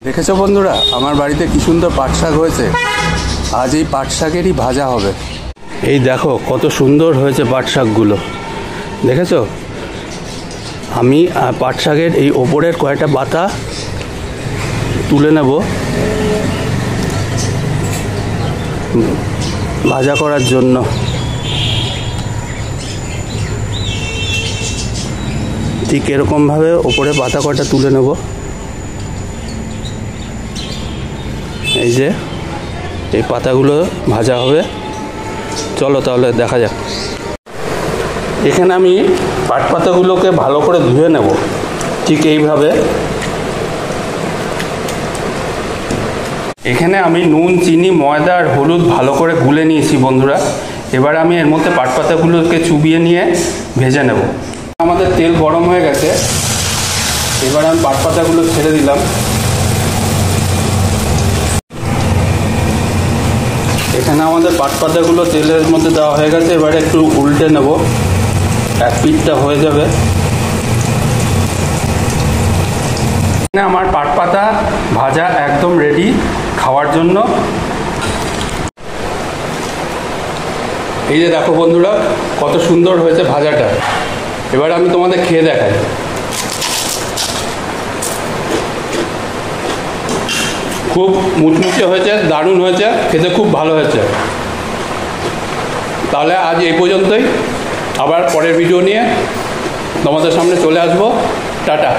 দেখেছো বন্ধুরা, আমার বাড়িতে কি সুন্দর পাট শাক হয়েছে। আজ এই পাট শাকেরই ভাজা হবে। এই দেখো কত সুন্দর হয়েছে পাট শাকগুলো, দেখেছো? আমি পাট শাকের এই ওপরের কয়েকটা পাতা তুলে নেব ভাজা করার জন্য। ঠিক এরকমভাবে ওপরে পাতা কটা তুলে নেব। এই যে এই পাতাগুলো ভাজা হবে, চলো তাহলে দেখা যাক। এখানে আমি পাট পাতাগুলোকে ভালো করে ধুয়ে নেব, ঠিক এইভাবে। এখানে আমি নুন, চিনি, ময়দা আর হলুদ ভালো করে গুলে নিয়েছি বন্ধুরা। এবার আমি এর মধ্যে পাট পাতাগুলোকে চুবিয়ে নিয়ে ভেজে নেব। আমাদের তেল গরম হয়ে গেছে, এবার আমি পাট পাতাগুলো ছেড়ে দিলাম। এখানে আমাদের পাট পাতাগুলো তেলের মধ্যে দেওয়া হয়ে গেছে। এবারে একটু উল্টে নেব, এক পিঠটা হয়ে যাবে। এখানে আমার পাট পাতা ভাজা একদম রেডি খাওয়ার জন্য। এই যে দেখো বন্ধুরা, কত সুন্দর হয়েছে ভাজাটা। এবার আমি তোমাদের খেয়ে দেখাই। খুব মুচমুচে হয়েছে, দারুণ হয়েছে, খেতে খুব ভালো হয়েছে। তাহলে আজ এই পর্যন্তই, আবার পরের ভিডিও নিয়ে তোমাদের সামনে চলে আসবো। টাটা।